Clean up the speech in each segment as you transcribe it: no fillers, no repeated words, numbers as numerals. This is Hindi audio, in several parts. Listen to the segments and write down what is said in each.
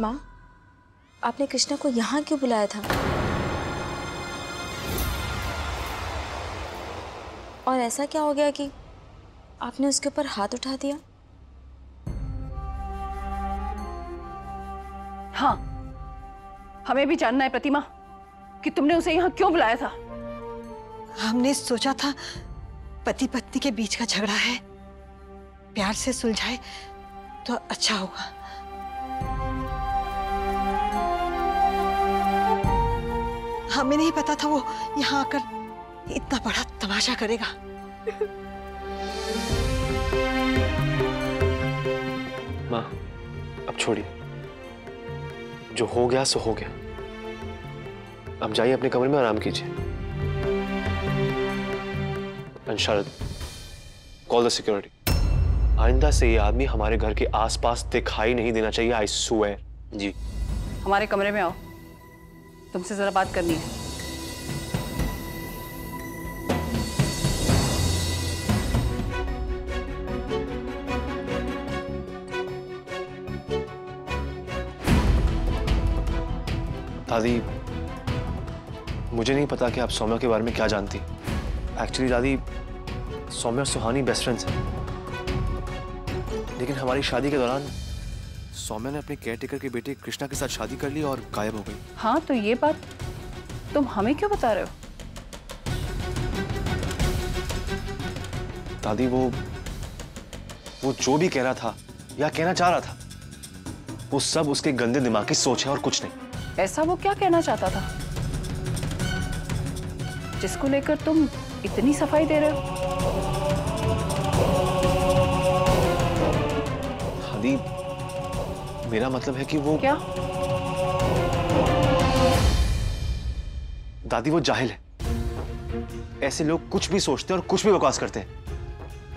माँ, आपने कृष्णा को यहाँ क्यों बुलाया था? और ऐसा क्या हो गया कि आपने उसके ऊपर हाथ उठा दिया? हाँ, हमें भी जानना है प्रतिमा कि तुमने उसे यहाँ क्यों बुलाया था। हमने सोचा था पति पत्नी के बीच का झगड़ा है, प्यार से सुलझाए तो अच्छा होगा। हमें नहीं पता था वो यहाँ आकर इतना बड़ा तमाशा करेगा। माँ, अब छोड़िए, जो हो गया सो हो गया। अब जाइए अपने कमरे में आराम कीजिए। शरद, कॉल द सिक्योरिटी। आइंदा से ये आदमी हमारे घर के आसपास दिखाई नहीं देना चाहिए। I swear. जी। हमारे कमरे में आओ, तुमसे जरा बात करनी है। दादी, मुझे नहीं पता कि आप सौम्या के बारे में क्या जानती। एक्चुअली दादी, सौम्या और सुहानी बेस्ट फ्रेंड्स हैं, लेकिन हमारी शादी के दौरान सौम्या ने अपने केयरटेकर के बेटे कृष्णा के साथ शादी कर ली और गायब हो गई। हाँ, तो ये बात तुम हमें क्यों बता रहे हो? दादी, वो जो भी कह रहा था या कहना चाह रहा था, वो सब उसके गंदे दिमाग की सोच है और कुछ नहीं। ऐसा वो क्या कहना चाहता था जिसको लेकर तुम इतनी सफाई दे रहे हो? दादी, मेरा मतलब है कि वो क्या? दादी, वो जाहिल है। ऐसे लोग कुछ भी सोचते हैं और कुछ भी बकवास करते हैं,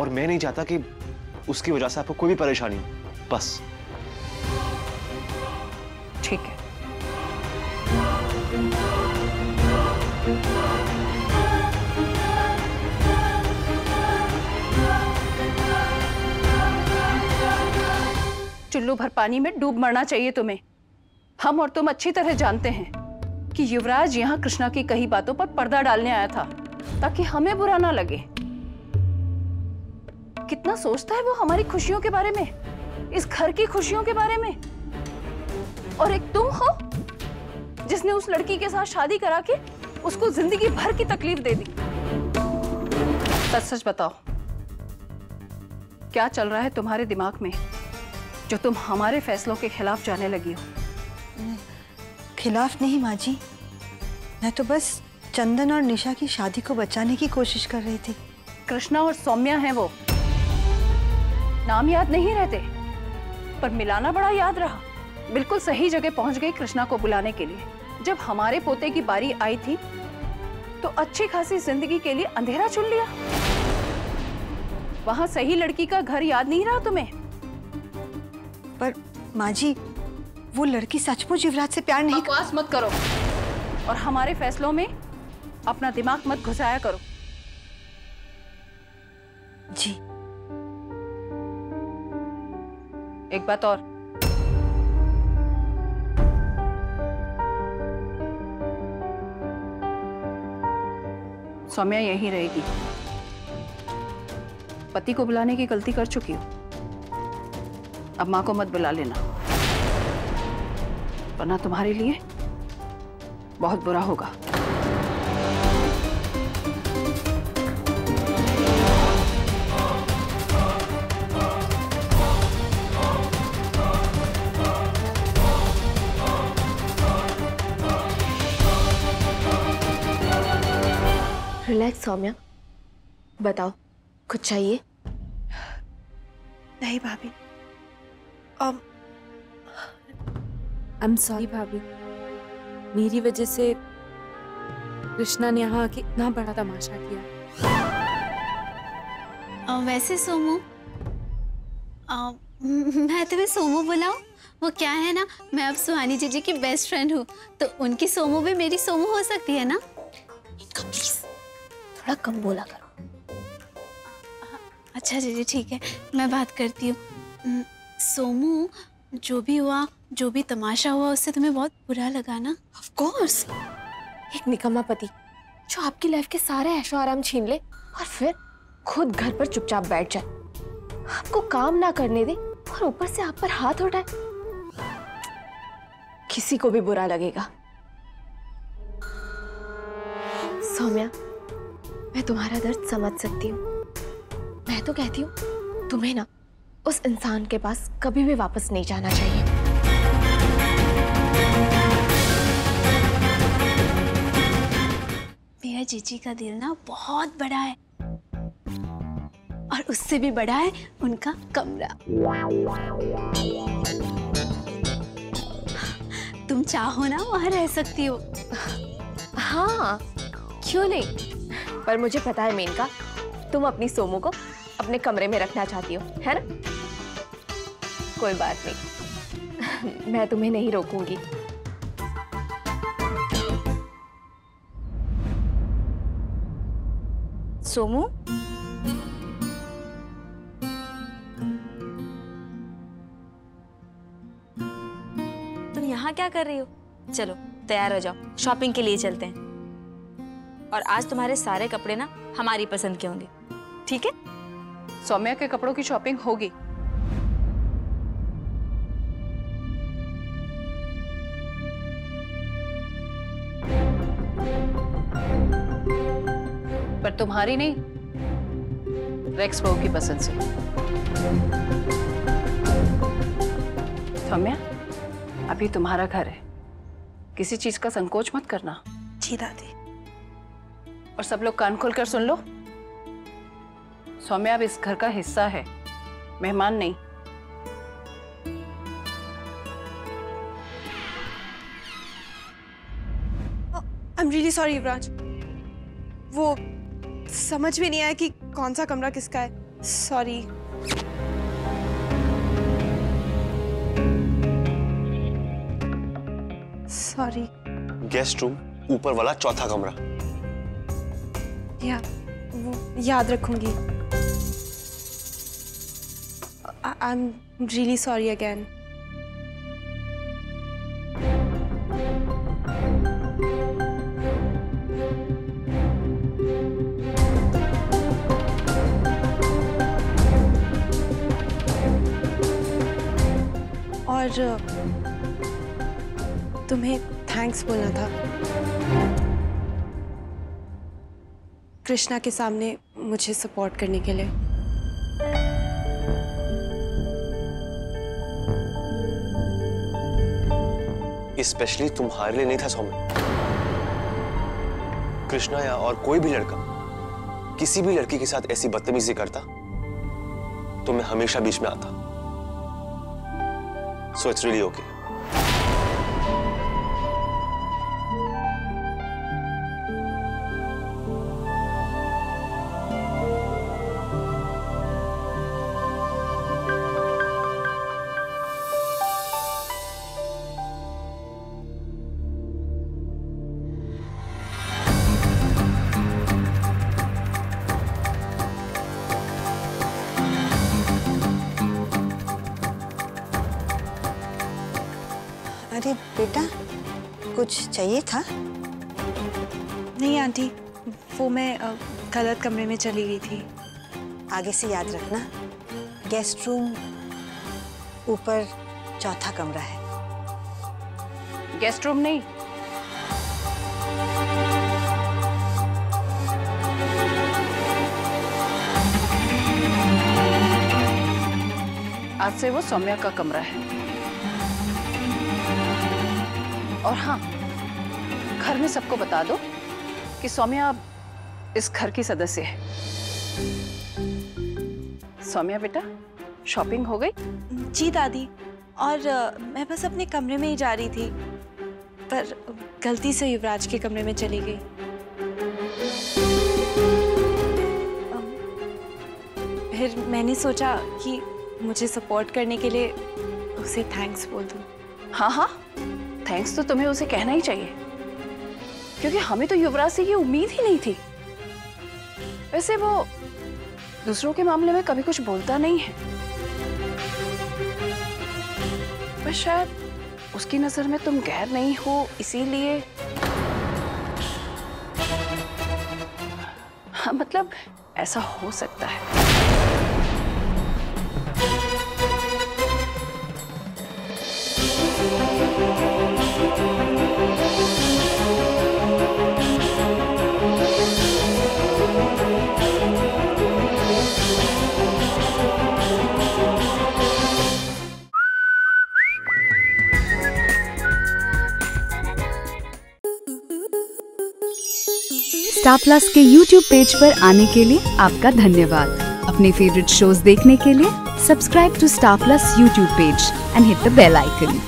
और मैं नहीं चाहता कि उसकी वजह से आपको कोई भी परेशानी हो। बस। ठीक है। चुल्लू भर पानी में डूब मरना चाहिए तुम्हें। हम और तुम अच्छी तरह जानते हैं कि युवराज यहाँ कृष्णा की कही बातों पर पर्दा डालने आया था ताकि हमें बुरा ना लगे। कितना सोचता है वो हमारी खुशियों के बारे में, इस घर की खुशियों के बारे में। और एक तुम हो जिसने उस लड़की के साथ शादी करा के उसको जिंदगी भर की तकलीफ दे दी। सच सच बताओ, क्या चल रहा है तुम्हारे दिमाग में जो तुम हमारे फैसलों के खिलाफ जाने लगी हो? खिलाफ नहीं माँ जी, मैं तो बस चंदन और निशा की शादी को बचाने की कोशिश कर रही थी। कृष्णा और सौम्या हैं वो। नाम याद नहीं रहते, पर मिलाना बड़ा याद रहा। बिल्कुल सही जगह पहुंच गई कृष्णा को बुलाने के लिए। जब हमारे पोते की बारी आई थी तो अच्छी खासी जिंदगी के लिए अंधेरा चुन लिया। वहां सही लड़की का घर याद नहीं रहा तुम्हें? पर माँ जी, वो लड़की सचमुच युवराज से प्यार नहीं। बकवास मत करो और हमारे फैसलों में अपना दिमाग मत घुसाया करो। जी। एक बात और, सौम्या यहीं रहेगी। पति को बुलाने की गलती कर चुकी हो, अब मां को मत बुला लेना, वरना तुम्हारे लिए बहुत बुरा होगा। रिलैक्स सौम्या, बताओ कुछ चाहिए? नहीं भाभी, आई एम सॉरी भाभी, मेरी वजह से कृष्णा ने यहाँ आके इतना बड़ा तमाशा किया। वैसे सोमू, मैं तुम्हें सोमू बुलाऊं? वो क्या है ना, मैं अब सुहानी जीजी की बेस्ट फ्रेंड हूँ, तो उनकी सोमू भी मेरी सोमू हो सकती है ना? इनका प्लीज थोड़ा कम बोला करो। अच्छा जीजी ठीक है, मैं बात करती हूँ। सोमू, जो भी हुआ, जो भी तमाशा हुआ, उससे तुम्हें बहुत बुरा लगा ना? ऑफ कोर्स, एक निकम्मा पति जो आपकी लाइफ के सारे ऐशो आराम छीन ले और फिर खुद घर पर चुपचाप बैठ जाए, आपको काम ना करने दे और ऊपर से आप पर हाथ उठाए, किसी को भी बुरा लगेगा। सौम्या, मैं तुम्हारा दर्द समझ सकती हूँ। मैं तो कहती हूँ तुम्हें ना उस इंसान के पास कभी भी वापस नहीं जाना चाहिए। मेरा जीजी का दिल ना बहुत बड़ा है और उससे भी बड़ा है उनका कमरा। तुम चाहो ना वहां रह सकती हो। हाँ, क्यों नहीं, पर मुझे पता है मेनका, तुम अपनी सोमू को अपने कमरे में रखना चाहती हो, है ना? कोई बात नहीं, मैं तुम्हें नहीं रोकूंगी। सोमू, तुम यहाँ क्या कर रही हो? चलो तैयार हो जाओ, शॉपिंग के लिए चलते हैं। और आज तुम्हारे सारे कपड़े ना हमारी पसंद के होंगे, ठीक है? सौम्या के कपड़ों की शॉपिंग होगी। पर तुम्हारी नहीं, रेक्स बहू की पसंद से। सौम्या, अभी तुम्हारा घर है, किसी चीज का संकोच मत करना। जी दादी। और सब लोग कान खोलकर सुन लो, सौम्या अब इस घर का हिस्सा है, मेहमान नहीं। I'm really sorry युवराज, वो समझ में नहीं आया कि कौन सा कमरा किसका है। सॉरी। सॉरी। गेस्ट रूम ऊपर वाला चौथा कमरा। या वो याद रखूंगी। I'm really sorry again. और तुम्हें थैंक्स बोलना था कृष्णा के सामने मुझे सपोर्ट करने के लिए। स्पेशली तुम्हारे लिए नहीं था सौम्या। कृष्णा या और कोई भी लड़का किसी भी लड़की के साथ ऐसी बदतमीजी करता तो मैं हमेशा बीच में आता। So it's really okay. अरे बेटा, कुछ चाहिए था? नहीं आंटी, वो मैं गलत कमरे में चली गई थी। आगे से याद रखना, गेस्ट रूम ऊपर चौथा कमरा है। गेस्ट रूम नहीं, आज से वो सौम्या का कमरा है। और हाँ, घर में सबको बता दो कि सौम्या अब इस घर की सदस्य है। सौम्या बेटा, शॉपिंग हो गई? जी दादी, और मैं बस अपने कमरे में ही जा रही थी, पर गलती से युवराज के कमरे में चली गई। फिर मैंने सोचा कि मुझे सपोर्ट करने के लिए उसे थैंक्स बोल दूं। हाँ हाँ, थैंक्स तो तुम्हें उसे कहना ही चाहिए, क्योंकि हमें तो युवराज से ये उम्मीद ही नहीं थी। वैसे वो दूसरों के मामले में कभी कुछ बोलता नहीं है। बस शायद उसकी नजर में तुम गैर नहीं हो, इसीलिए। हाँ मतलब ऐसा हो सकता है। स्टार प्लस के YouTube पेज पर आने के लिए आपका धन्यवाद। अपने फेवरेट शोज देखने के लिए subscribe to Star Plus YouTube page and hit the bell icon.